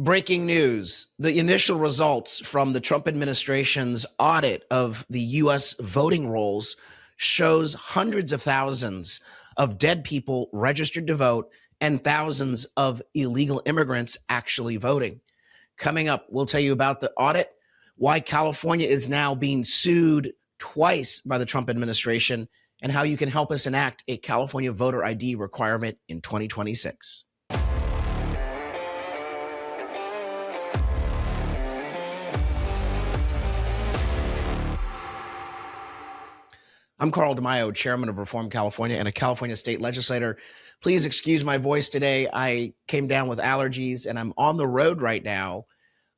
Breaking news. The initial results from the Trump administration's audit of the U.S. voting rolls shows hundreds of thousands of dead people registered to vote and thousands of illegal immigrants actually voting. Coming up, we'll tell you about the audit, why California is now being sued twice by the Trump administration, and how you can help us enact a California voter ID requirement in 2026. I'm Carl DeMaio, chairman of Reform California and a California state legislator. Please excuse my voice today. I came down with allergies and I'm on the road right now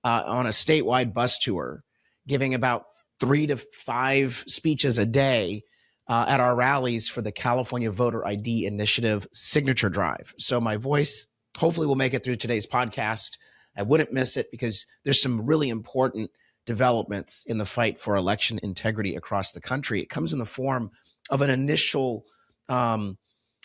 on a statewide bus tour, giving about 3 to 5 speeches a day at our rallies for the California Voter ID Initiative Signature Drive. So my voice hopefully will make it through today's podcast. I wouldn't miss it because there's some really important developments in the fight for election integrity across the country. It comes in the form of an initial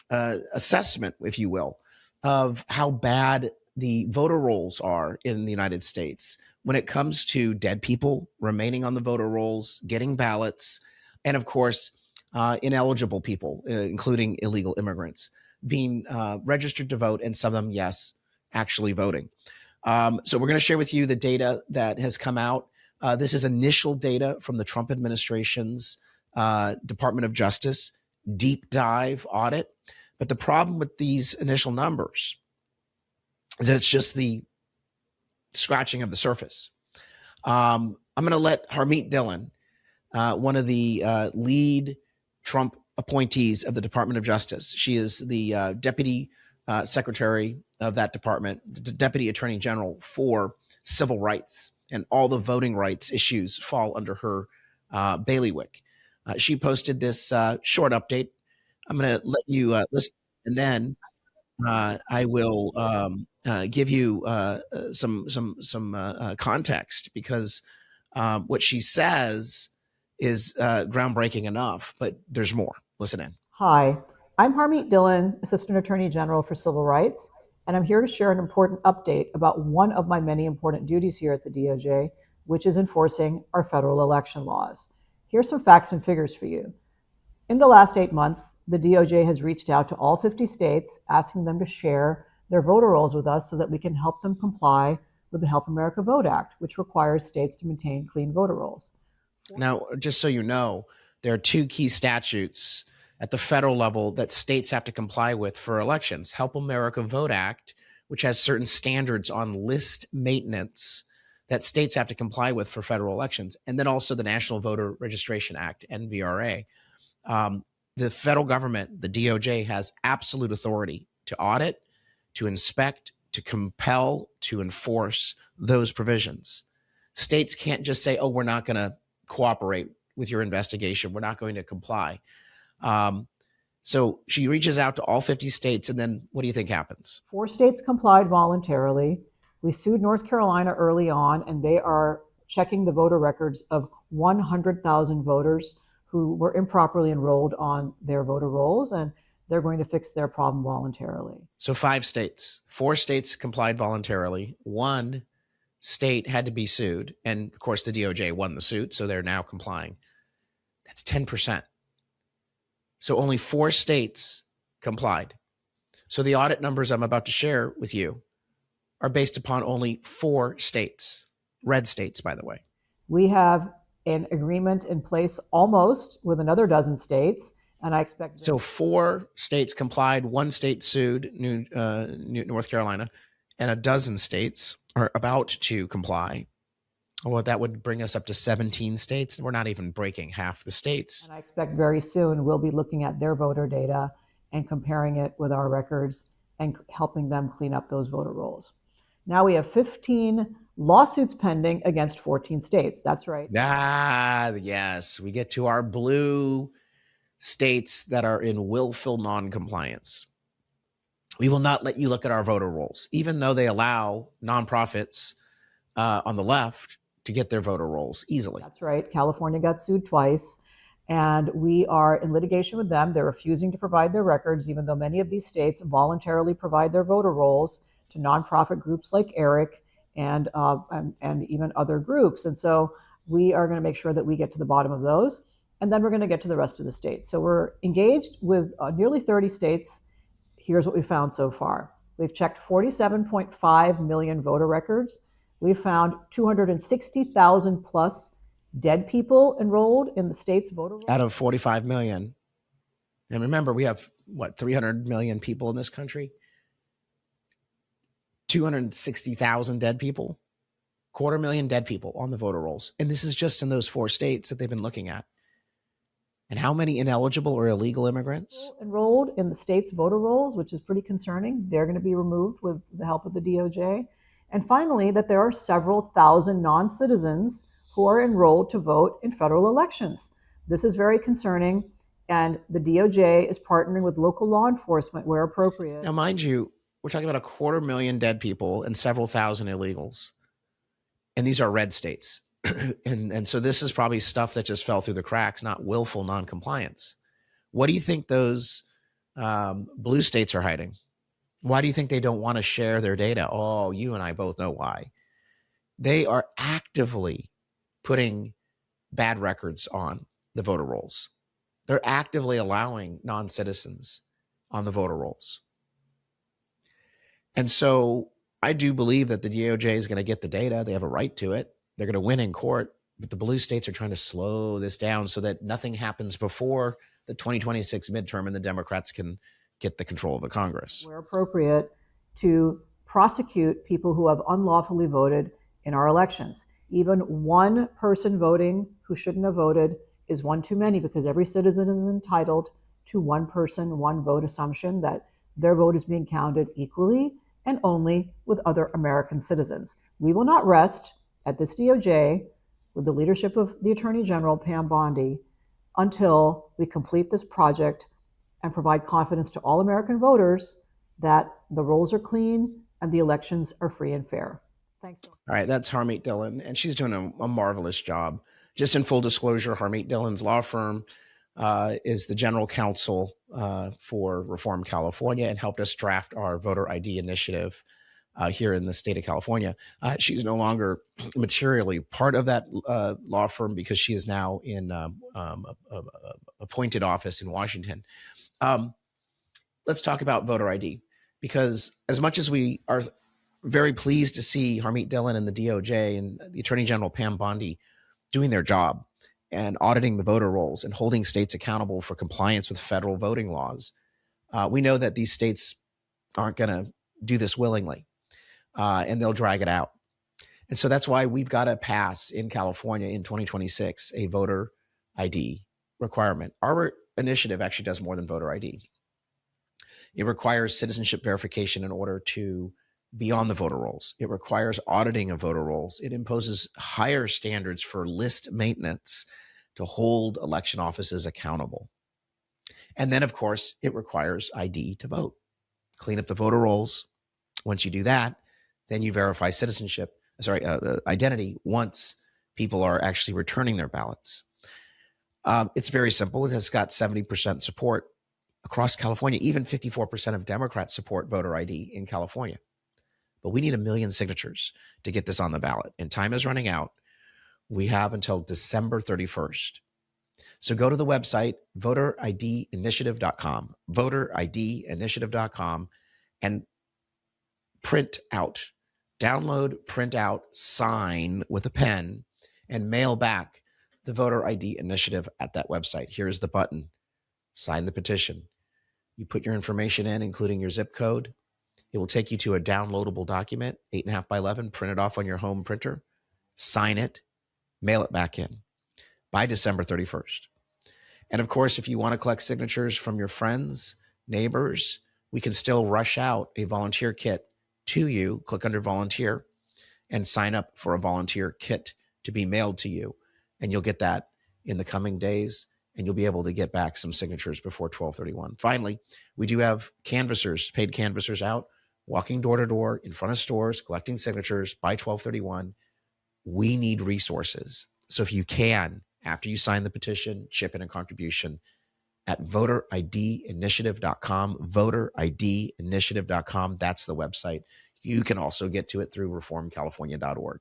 assessment, if you will, of how bad the voter rolls are in the United States when it comes to dead people remaining on the voter rolls, getting ballots, and of course, ineligible people, including illegal immigrants, being registered to vote, and some of them, yes, actually voting. So we're going to share with you the data that has come out. This is initial data from the Trump administration's Department of Justice deep dive audit. But the problem with these initial numbers is that it's just the scratching of the surface. I'm going to let Harmeet Dillon, one of the lead Trump appointees of the Department of Justice. She is the deputy secretary of that department, the deputy attorney general for civil rights, and all the voting rights issues fall under her bailiwick. She posted this short update. I'm going to let you listen, and then I will give you some context, because what she says is groundbreaking enough, but there's more. Listen in. Hi, I'm Harmeet Dillon, Assistant Attorney General for Civil Rights, and I'm here to share an important update about one of my many important duties here at the DOJ, which is enforcing our federal election laws. Here's some facts and figures for you. In the last 8 months, the DOJ has reached out to all 50 states, asking them to share their voter rolls with us so that we can help them comply with the Help America Vote Act, which requires states to maintain clean voter rolls. Now, just so you know, there are 2 key statutes at the federal level that states have to comply with for elections. Help America Vote Act, which has certain standards on list maintenance that states have to comply with for federal elections. And then also the National Voter Registration Act, NVRA. The federal government, the DOJ, has absolute authority to audit, to inspect, to compel, to enforce those provisions. States can't just say, oh, we're not going to cooperate with your investigation. We're not going to comply. So she reaches out to all 50 states, and then what do you think happens? 4 states complied voluntarily. We sued North Carolina early on, and they are checking the voter records of 100,000 voters who were improperly enrolled on their voter rolls, and they're going to fix their problem voluntarily. So 5 states, 4 states complied voluntarily. 1 state had to be sued. And of course, the DOJ won the suit, so they're now complying. That's 10%. So only 4 states complied. So the audit numbers I'm about to share with you are based upon only 4 states, red states, by the way. We have an agreement in place almost with another dozen states, and I expect... So 4 states complied, 1 state sued, North Carolina, and a dozen states are about to comply. Well, that would bring us up to 17 states. We're not even breaking half the states. And I expect very soon we'll be looking at their voter data and comparing it with our records and helping them clean up those voter rolls. Now we have 15 lawsuits pending against 14 states. That's right. Yes. We get to our blue states that are in willful noncompliance. We will not let you look at our voter rolls, even though they allow nonprofits on the left to get their voter rolls easily. That's right. California got sued twice, and we are in litigation with them. They're refusing to provide their records, even though many of these states voluntarily provide their voter rolls to nonprofit groups like ERIC and even other groups. And so we are going to make sure that we get to the bottom of those. And then we're going to get to the rest of the states. So we're engaged with nearly 30 states. Here's what we found so far. We've checked 47.5 million voter records. We've found 260,000 plus dead people enrolled in the state's voter rolls. Out of 45 million. And remember, we have, 300 million people in this country? 260,000 dead people? 250,000 dead people on the voter rolls. And this is just in those 4 states that they've been looking at. And how many ineligible or illegal immigrants? Enrolled in the state's voter rolls, which is pretty concerning. They're going to be removed with the help of the DOJ. And finally, that there are several thousand non-citizens who are enrolled to vote in federal elections. This is very concerning, and the DOJ is partnering with local law enforcement where appropriate. Now, mind you, we're talking about 250,000 dead people and several thousand illegals. And these are red states. And so this is probably stuff that just fell through the cracks, not willful noncompliance. What do you think those blue states are hiding? Why do you think they don't want to share their data? Oh, you and I both know why. They are actively putting bad records on the voter rolls. They're actively allowing non-citizens on the voter rolls. And so I do believe that the DOJ is going to get the data. They have a right to it. They're going to win in court, but the blue states are trying to slow this down so that nothing happens before the 2026 midterm and the Democrats can get the control of the Congress. Where appropriate, to prosecute people who have unlawfully voted in our elections. Even one person voting who shouldn't have voted is one too many, because every citizen is entitled to one person, one vote assumption that their vote is being counted equally and only with other American citizens. We will not rest at this DOJ with the leadership of the Attorney General, Pam Bondi, until we complete this project and provide confidence to all American voters that the rolls are clean and the elections are free and fair. Thanks. All right, that's Harmeet Dillon, and she's doing a marvelous job. Just in full disclosure, Harmeet Dillon's law firm is the general counsel for Reform California and helped us draft our voter ID initiative here in the state of California. She's no longer materially part of that law firm because she is now in appointed office in Washington. Let's talk about voter ID, because as much as we are very pleased to see Harmeet Dillon and the DOJ and the Attorney General Pam Bondi doing their job and auditing the voter rolls and holding states accountable for compliance with federal voting laws, we know that these states aren't going to do this willingly, and they'll drag it out. And so that's why we've got to pass in California in 2026 a voter ID requirement. Our initiative actually does more than voter ID. It requires citizenship verification in order to be on the voter rolls. It requires auditing of voter rolls. It imposes higher standards for list maintenance to hold election offices accountable. And then, of course, it requires ID to vote. Clean up the voter rolls. Once you do that, then you verify identity once people are actually returning their ballots. It's very simple. It has got 70% support across California. Even 54% of Democrats support voter ID in California. But we need 1 million signatures to get this on the ballot. And time is running out. We have until December 31st. So go to the website, voteridinitiative.com, voteridinitiative.com, and download, print out, sign with a pen, and mail back the voter ID initiative at that website. Here's the button. Sign the petition. You put your information in, including your zip code. It will take you to a downloadable document, 8.5 by 11, print it off on your home printer, sign it, mail it back in by December 31st. And of course, if you want to collect signatures from your friends, neighbors, we can still rush out a volunteer kit to you. Click under volunteer and sign up for a volunteer kit to be mailed to you. And you'll get that in the coming days, and you'll be able to get back some signatures before 12/31. Finally, we do have canvassers, paid canvassers out, walking door to door in front of stores, collecting signatures by 12/31. We need resources. So if you can, after you sign the petition, chip in a contribution at voteridinitiative.com, voteridinitiative.com. That's the website. You You can also get to it through reformcalifornia.org.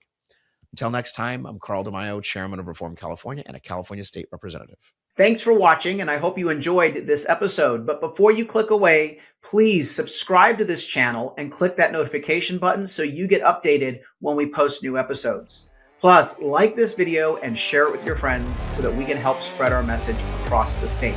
Until next time, I'm Carl DeMaio, Chairman of Reform California and a California State Representative. Thanks for watching, and I hope you enjoyed this episode. But before you click away, please subscribe to this channel and click that notification button so you get updated when we post new episodes. Plus, like this video and share it with your friends so that we can help spread our message across the state.